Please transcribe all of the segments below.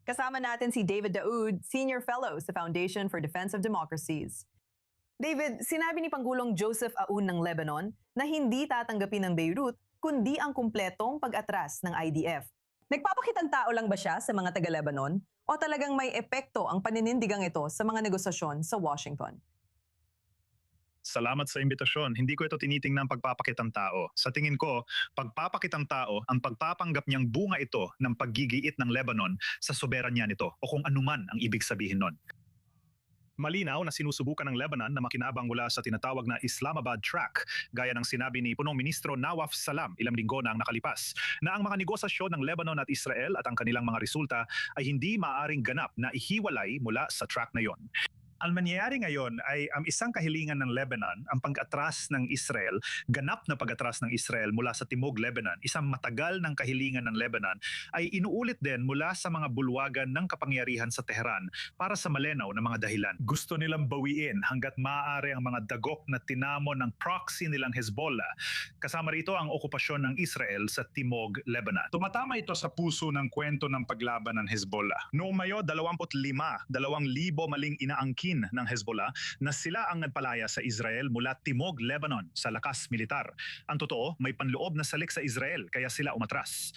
Kasama natin si David Daoud, Senior Fellow sa Foundation for Defense of Democracies. David, sinabi ni Pangulong Joseph Aoun ng Lebanon na hindi tatanggapin ng Beirut kundi ang kumpletong pag-atras ng IDF. Nagpapakitang tao lang ba siya sa mga taga-Lebanon o talagang may epekto ang paninindigang ito sa mga negosasyon sa Washington? Salamat sa imbitasyon. Hindi ko ito tinitingnan pagpapakitang tao. Sa tingin ko, pagpapakitang tao ang pagpapanggap niyang bunga ito ng paggigiit ng Lebanon sa soberanya nito o kung anuman ang ibig sabihin nun. Malinaw na sinusubukan ng Lebanon na makinabang mula sa tinatawag na Islamabad Track, gaya ng sinabi ni Punong Ministro Nawaf Salam ilang linggo na ang nakalipas, na ang mga negosasyon ng Lebanon at Israel at ang kanilang mga resulta ay hindi maaaring ganap na ihiwalay mula sa track na yon. Ang mangyayari ngayon ay ang isang kahilingan ng Lebanon, ang pag-atras ng Israel, ganap na pag-atras ng Israel mula sa Timog Lebanon, isang matagal ng kahilingan ng Lebanon, ay inuulit din mula sa mga bulwagan ng kapangyarihan sa Tehran para sa malinaw na mga dahilan. Gusto nilang bawiin hanggat maaari ang mga dagok na tinamo ng proxy nilang Hezbollah, kasama rito ang okupasyon ng Israel sa Timog Lebanon. Tumatama ito sa puso ng kwento ng paglaban ng Hezbollah. Noong Mayo 25, 2,000 maling inaangkin ng Hezbollah na sila ang nagpalaya sa Israel mula Timog, Lebanon sa lakas militar. Ang totoo, may panloob na salik sa Israel kaya sila umatras.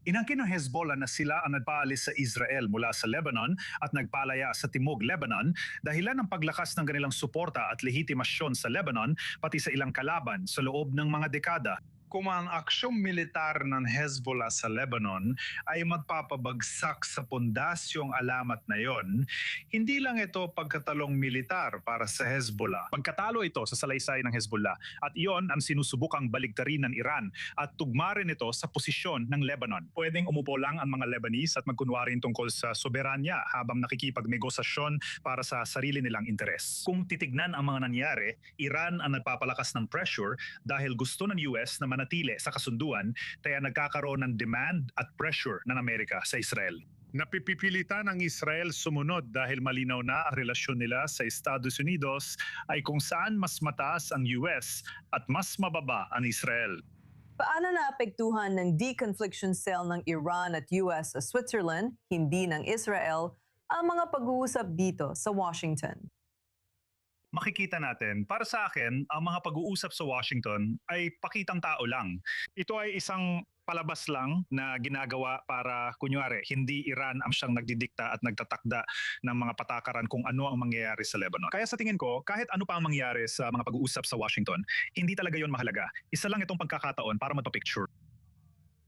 Inangkin ng Hezbollah na sila ang nagpaalis sa Israel mula sa Lebanon at nagpalaya sa Timog, Lebanon dahilan ng paglakas ng kanilang suporta at legitimasyon sa Lebanon pati sa ilang kalaban sa loob ng mga dekada. Kung ang aksyong militar ng Hezbollah sa Lebanon ay magpapabagsak sa pondasyong alamat na yon, hindi lang ito pagkatalong militar para sa Hezbollah. Pagkatalo ito sa salaysay ng Hezbollah at iyon ang sinusubukang baligtarin ng Iran at tugma rin ito sa posisyon ng Lebanon. Pwedeng umupo lang ang mga Lebanese at magkunwari tungkol sa soberanya habang nakikipagnegosasyon para sa sarili nilang interes. Kung titignan ang mga nangyari, Iran ang nagpapalakas ng pressure dahil gusto ng US na manatili sa kasunduan kaya nagkakaroon ng demand at pressure ng Amerika sa Israel. Napipilitan ang Israel sumunod dahil malinaw na ang relasyon nila sa Estados Unidos ay kung saan mas mataas ang US at mas mababa ang Israel. Paano naapektuhan ng deconfliction cell ng Iran at US sa Switzerland, hindi ng Israel, ang mga pag-uusap dito sa Washington? Makikita natin, para sa akin, ang mga pag-uusap sa Washington ay pakitang tao lang. Ito ay isang palabas lang na ginagawa para, kunyari, hindi Iran ang siyang nagdidikta at nagtatakda ng mga patakaran kung ano ang mangyayari sa Lebanon. Kaya sa tingin ko, kahit ano pa ang mangyayari sa mga pag-uusap sa Washington, hindi talaga yon mahalaga. Isa lang itong pagkakataon para mapapicture.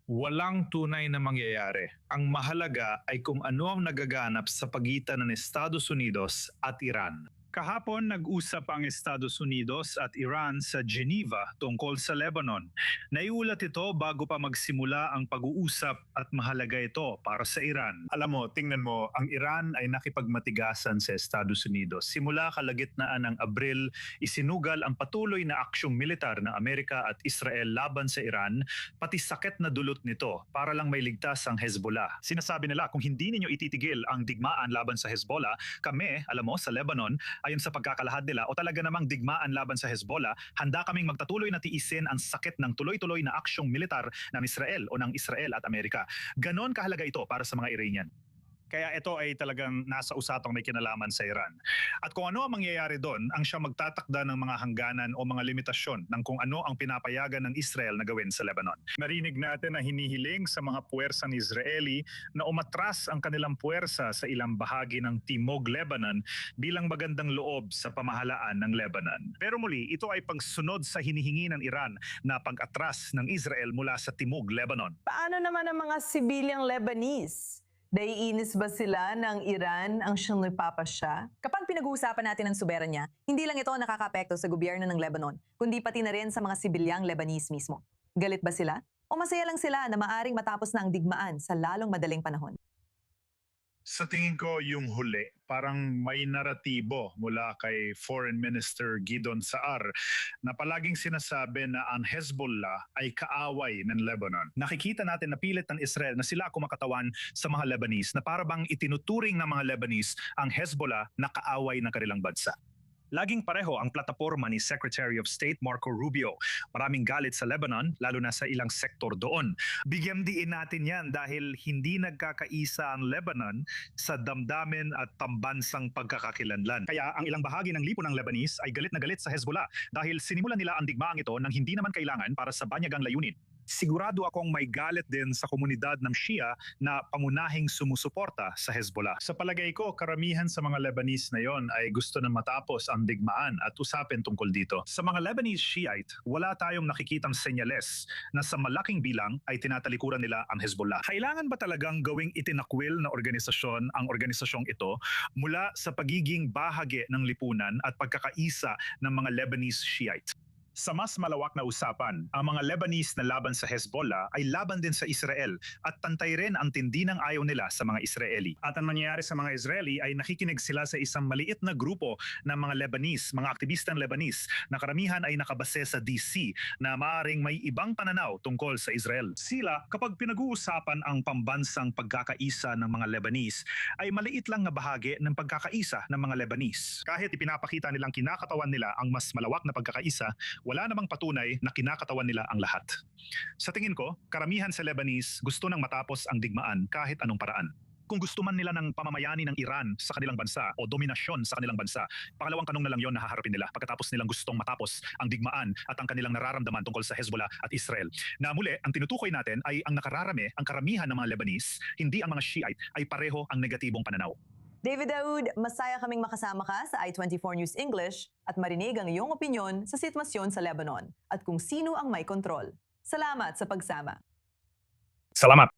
Walang tunay na mangyayari. Ang mahalaga ay kung ano ang nagaganap sa pagitan ng Estados Unidos at Iran. Kahapon nag-usap ang Estados Unidos at Iran sa Geneva tungkol sa Lebanon. Naiulat ito bago pa magsimula ang pag-uusap at mahalaga ito para sa Iran. Alam mo, tingnan mo, ang Iran ay nakipagmatigasan sa Estados Unidos. Simula kalagitnaan ng Abril, isinugal ang patuloy na aksyong militar ng Amerika at Israel laban sa Iran, pati sakit na dulot nito para lang may ligtas ang Hezbollah. Sinasabi nila kung hindi ninyo ititigil ang digmaan laban sa Hezbollah, kami, alam mo, sa Lebanon, ayon sa pagkakalahad nila o talaga namang digmaan laban sa Hezbollah, handa kaming magtatuloy na tiisin ang sakit ng tuloy-tuloy na aksyong militar ng Israel o ng Israel at Amerika. Ganon kahalaga ito para sa mga Iranian. Kaya ito ay talagang nasa usapang may kinalaman sa Iran. At kung ano ang mangyayari doon, ang siya magtatakda ng mga hangganan o mga limitasyon ng kung ano ang pinapayagan ng Israel na gawin sa Lebanon. Narinig natin na hinihiling sa mga puwersang Israeli na umatras ang kanilang puwersa sa ilang bahagi ng Timog Lebanon bilang magandang loob sa pamahalaan ng Lebanon. Pero muli, ito ay pagsunod sa hinihingi ng Iran na pag-atras ng Israel mula sa Timog Lebanon. Paano naman ang mga sibilyang Lebanese? Naiinis ba sila ng Iran ang siyang nagpapasya? Kapag pinag-uusapan natin ang soberanya, hindi lang ito nakakapekto sa gobyerno ng Lebanon, kundi pati na rin sa mga sibilyang Lebanese mismo. Galit ba sila? O masaya lang sila na maaring matapos na ang digmaan sa lalong madaling panahon? Sa tingin ko yung huli, parang may naratibo mula kay Foreign Minister Gideon Saar na palaging sinasabi na ang Hezbollah ay kaaway ng Lebanon. Nakikita natin na pilit ng Israel na sila kumakatawan sa mga Lebanese na para bang itinuturing ng mga Lebanese ang Hezbollah na kaaway ng kanilang bansa. Laging pareho ang plataporma ni Secretary of State Marco Rubio. Maraming galit sa Lebanon, lalo na sa ilang sektor doon. Bigyan diin natin yan dahil hindi nagkakaisa ang Lebanon sa damdamin at pambansang pagkakakilanlan. Kaya ang ilang bahagi ng lipunang Lebanese ay galit na galit sa Hezbollah dahil sinimulan nila ang digmaang ito nang hindi naman kailangan para sa banyagang layunin. Sigurado akong may galit din sa komunidad ng Shia na pangunahing sumusuporta sa Hezbollah. Sa palagay ko, karamihan sa mga Lebanese na yon ay gusto na matapos ang digmaan at usapin tungkol dito. Sa mga Lebanese Shiite, wala tayong nakikitang senyales na sa malaking bilang ay tinatalikuran nila ang Hezbollah. Kailangan ba talagang gawing itinakwil na organisasyon ang organisasyong ito mula sa pagiging bahagi ng lipunan at pagkakaisa ng mga Lebanese Shiite? Sa mas malawak na usapan, ang mga Lebanese na laban sa Hezbollah ay laban din sa Israel at tantay rin ang tindi ng ayaw nila sa mga Israeli. At ang nangyayari sa mga Israeli ay nakikinig sila sa isang maliit na grupo ng mga Lebanese, mga aktivistang Lebanese na karamihan ay nakabase sa DC na maaring may ibang pananaw tungkol sa Israel. Sila, kapag pinag-uusapan ang pambansang pagkakaisa ng mga Lebanese, ay maliit lang na bahagi ng pagkakaisa ng mga Lebanese. Kahit ipinapakita nilang kinakatawan nila ang mas malawak na pagkakaisa, wala namang patunay na kinakatawan nila ang lahat. Sa tingin ko, karamihan sa Lebanese gusto nang matapos ang digmaan kahit anong paraan. Kung gusto man nila ng pamamayani ng Iran sa kanilang bansa o dominasyon sa kanilang bansa, pangalawang tanong na lang yon na haharapin nila pagkatapos nilang gustong matapos ang digmaan at ang kanilang nararamdaman tungkol sa Hezbollah at Israel. Na muli, ang tinutukoy natin ay ang nakararami, ang karamihan ng mga Lebanese, hindi ang mga Shiite, ay pareho ang negatibong pananaw. David Daoud, masaya kaming makasama ka sa I24 News English at marinig ang iyong opinyon sa sitwasyon sa Lebanon at kung sino ang may kontrol. Salamat sa pagsama. Salamat!